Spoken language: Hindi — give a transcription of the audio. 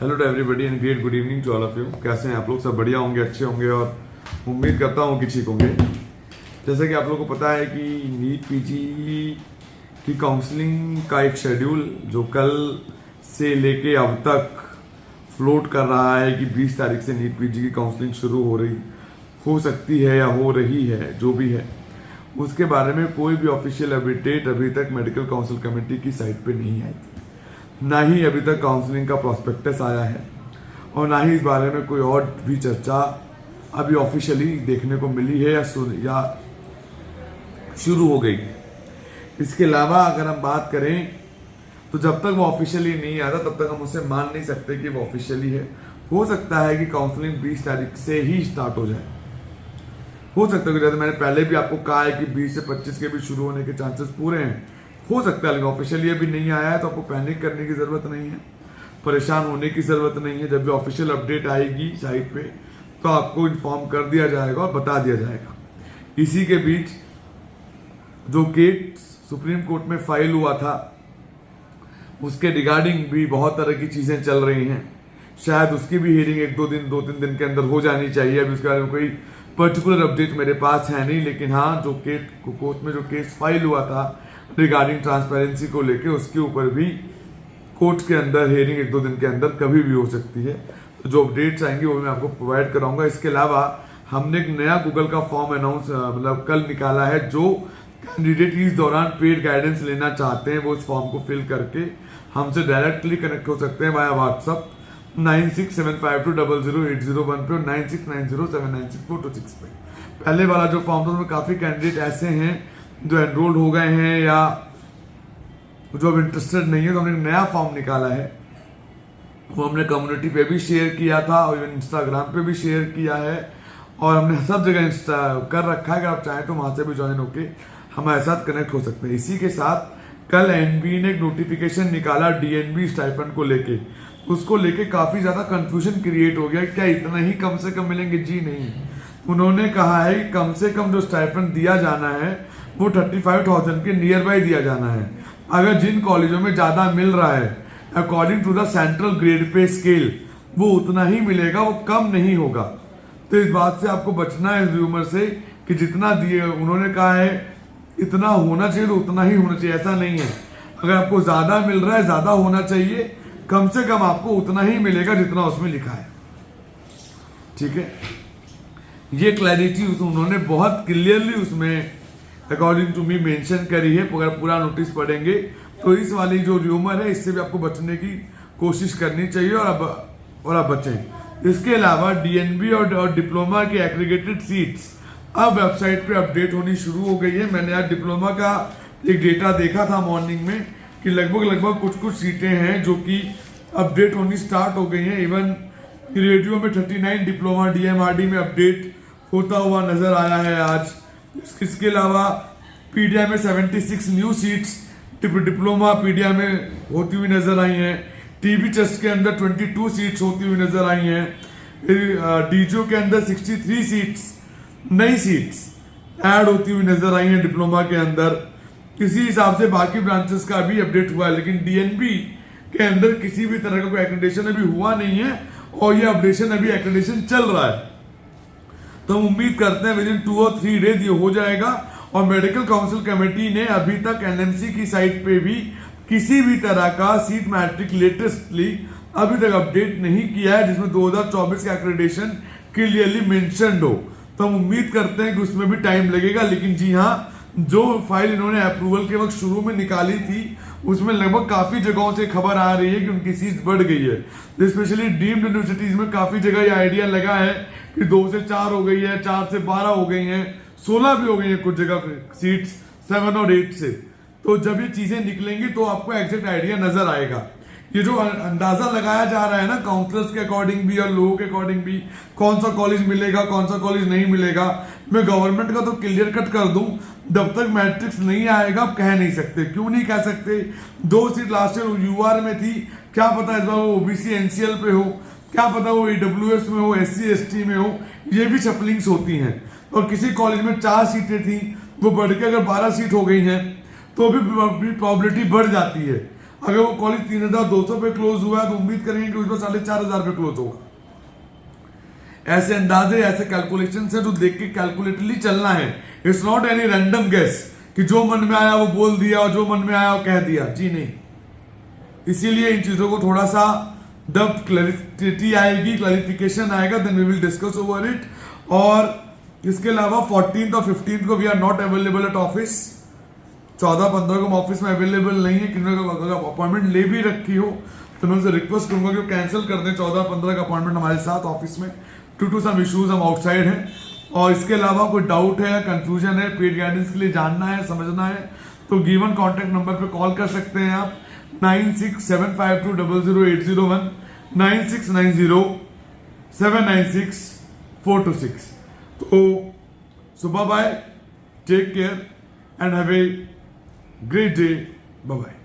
Hello to everybody and great good evening to all of you. कैसे हैं आप लोग? सब बढ़िया होंगे, अच्छे होंगे और उम्मीद करता हूँ कि ठीक होंगे। जैसा कि आप लोगों को पता है कि नीट पीजी की काउंसलिंग का एक शेड्यूल जो कल से लेके अब तक फ्लोट कर रहा है कि 20 तारीख से नीट पीजी की काउंसलिंग शुरू हो सकती है या हो रही है, जो भी है उसके बारे में कोई भी ऑफिशियल अपडेट अभी तक मेडिकल काउंसिल कमेटी की साइट पे नहीं आई थी। ना ही अभी तक काउंसलिंग का प्रॉस्पेक्टस आया है और ना ही इस बारे में कोई और भी चर्चा अभी ऑफिशियली देखने को मिली है या शुरू हो गई। इसके अलावा अगर हम बात करें तो जब तक वो ऑफिशियली नहीं आता तब तक हम उसे मान नहीं सकते कि वो ऑफिशियली है। हो सकता है कि काउंसलिंग 20 तारीख से ही स्टार्ट हो जाए, हो सकता है कि जैसे मैंने पहले भी आपको कहा है कि 20 से 25 के भी शुरू होने के चांसेस पूरे हैं। हो सकता है, लेकिन ऑफिशियली अभी नहीं आया है तो आपको पैनिक करने की जरूरत नहीं है, परेशान होने की जरूरत नहीं है। जब भी ऑफिशियल अपडेट आएगी साइट पे तो आपको इन्फॉर्म कर दिया जाएगा और बता दिया जाएगा। इसी के बीच जो केस सुप्रीम कोर्ट में फाइल हुआ था उसके रिगार्डिंग भी बहुत तरह की चीजें चल रही हैं। शायद उसकी भी हियरिंग 2-3 दिन के अंदर हो जानी चाहिए। अभी उसके बारे में कोई पर्टिकुलर अपडेट मेरे पास है नहीं, लेकिन हाँ जो कोर्ट में जो केस फाइल हुआ था रिगार्डिंग ट्रांसपेरेंसी को लेके उसके ऊपर भी कोर्ट के अंदर हियरिंग 1-2 दिन के अंदर कभी भी हो सकती है। तो जो अपडेट्स आएंगे वो मैं आपको प्रोवाइड कराऊंगा। इसके अलावा हमने एक नया गूगल का फॉर्म मतलब कल निकाला है। जो कैंडिडेट इस दौरान पेड गाइडेंस लेना चाहते हैं वो इस फॉर्म को फिल करके हमसे डायरेक्टली कनेक्ट हो सकते हैं वाया व्हाट्सअप 9675200801 पे और 9690796426 पे। पहले वाला जो फॉर्म था उसमें काफी कैंडिडेट ऐसे हैं जो एनरोल्ड हो गए हैं या जो अब इंटरेस्टेड नहीं है, तो हमने एक नया फॉर्म निकाला है। वो हमने कम्युनिटी पे भी शेयर किया था और इंस्टाग्राम पे भी शेयर किया है और हमने सब जगह कर रखा है। अगर आप चाहें तो वहां से भी ज्वाइन होके हमारे साथ कनेक्ट हो सकते हैं। इसी के साथ कल एनबी ने एक नोटिफिकेशन निकाला डीएनबी स्टाइपेंड को लेके। उसको लेके काफी ज्यादा कंफ्यूजन क्रिएट हो गया। क्या इतना ही कम से कम मिलेंगे? जी नहीं, उन्होंने कहा है कि कम से कम जो स्टाइपेंड दिया जाना है वो 35,000 के नियर बाय दिया जाना है। अगर जिन कॉलेजों में ज्यादा मिल रहा है according to the central grade pay scale वो उतना ही मिलेगा, वो कम नहीं होगा। तो इस बात से आपको बचना है, इस रूमर से कि जितना दिए उन्होंने कहा है इतना होना चाहिए तो उतना ही होना चाहिए, ऐसा नहीं है। अगर आपको ज्यादा मिल रहा है ज्यादा होना चाहिए, कम से कम आपको उतना ही मिलेगा जितना उसमें लिखा है। ठीक है, ये क्लैरिटी उन्होंने बहुत क्लियरली उसमें अकॉर्डिंग टू मी मेंशन करी है। अगर पूरा नोटिस पढ़ेंगे तो इस वाली जो र्यूमर है इससे भी आपको बचने की कोशिश करनी चाहिए और अब बचें। इसके अलावा डीएनबी और डिप्लोमा के एग्रीगेटेड सीट्स अब वेबसाइट पे अपडेट होनी शुरू हो गई है। मैंने आज डिप्लोमा का एक डेटा देखा था मॉर्निंग में कि लगभग कुछ सीटें हैं जो कि अपडेट होनी स्टार्ट हो गई हैं। इवन रेडियो में 39 डिप्लोमा डीएमआरडी में अपडेट होता हुआ नजर आया है आज। इसके अलावा पीडिया में 76 न्यू सीट्स डिप्लोमा पीडिया में होती हुई नजर आई हैं। टीबी चेस्ट के अंदर 22 सीट्स होती हुई नजर आई हैं। डीजो के अंदर 63 सीट्स नई सीट्स ऐड होती हुई नजर आई हैं डिप्लोमा के अंदर। इसी हिसाब से बाकी ब्रांचेस का भी अपडेट हुआ है, लेकिन डीएनबी के अंदर किसी भी तरह का कोई एक्रेडिटेशन अभी हुआ नहीं है और ये अपडेशन अभी एक्रेडिटेशन चल रहा है। तो हम उम्मीद करते हैं विद इन 2 और 3 डेज ये हो जाएगा। और मेडिकल काउंसिल कमेटी ने अभी तक एनएमसी की साइट पे भी किसी भी तरह का सीट मैट्रिक लेटेस्टली अभी तक अपडेट नहीं किया है जिसमें 2024 का एक्रेडिटेशन क्लियरली मेंशन्ड हो। तो हम उम्मीद करते हैं कि उसमें भी टाइम लगेगा। लेकिन जी हाँ, जो फाइल इन्होंने अप्रूवल के वक्त शुरू में निकाली थी उसमें लगभग काफी जगहों से खबर आ रही है कि उनकी सीट बढ़ गई है। स्पेशली डीम्ड यूनिवर्सिटीज में काफी जगह ये आइडिया लगा है कि 2 से 4 हो गई है, 4 से 12 हो गई हैं, 16 भी हो गई है कुछ जगह सीट्स 7 और 8 से। तो जब ये चीजें निकलेंगी तो आपको एग्जैक्ट आइडिया नजर आएगा। ये जो अंदाजा लगाया जा रहा है ना काउंसलर्स के अकॉर्डिंग भी और लोगों के अकॉर्डिंग भी, कौन सा कॉलेज मिलेगा कौन सा कॉलेज नहीं मिलेगा, मैं गवर्नमेंट का तो क्लियर कट कर दूं, जब तक मैट्रिक्स नहीं आएगा आप कह नहीं सकते। क्यों नहीं कह सकते? 2 सीट लास्ट ईयर यूआर में थी, क्या पता इस बार वो ओबीसी एनसीएल पे हो, क्या पता वो ईडब्ल्यूएस में हो, एससी एसटी में हो, ये भी शफलिंग्स होती हैं। और किसी कॉलेज में 4 सीटें थी वो बढ़ के अगर 12 सीट हो गई हैं तो भी प्रोबेबिलिटी बढ़ जाती है। अगर वो कॉलेज 3,200 पे क्लोज हुआ है तो उम्मीद करेंगे कि उसमें 4,500 पे क्लोज होगा। ऐसे अंदाजे, ऐसे कैलकुलेशन से तो देख के कैलकुलेटरली चलना है। It's not any random guess कि जो मन में आया वो बोल दिया और जो मन में आया वो कह दिया, जी नहीं। इसीलिए इन चीजों को थोड़ा सा जब क्लैरिटी आएगी, क्लैरिफिकेशन आएगा, then we will discuss over it. और इसके अलावा 14th और 15th को we are not available at office. 14-15 को हम ऑफिस में अवेलेबल नहीं है। किसी का अपॉइंटमेंट ले भी रखी हो तो मैं उनसे रिक्वेस्ट करूंगा कि वो कैंसिल कर दें 14-15 का अपॉइंटमेंट हमारे साथ ऑफिस में, ड्यू टू सम इश्यूज हम आउटसाइड हैं। और इसके अलावा कोई डाउट है, कंफ्यूजन है, पेड गाइडेंस के लिए जानना है, समझना है, तो गिवन कॉन्टैक्ट नंबर पे कॉल कर सकते हैं आप 9675200801 9690796426। तो सुबह bye, take care and have a great day, bye bye.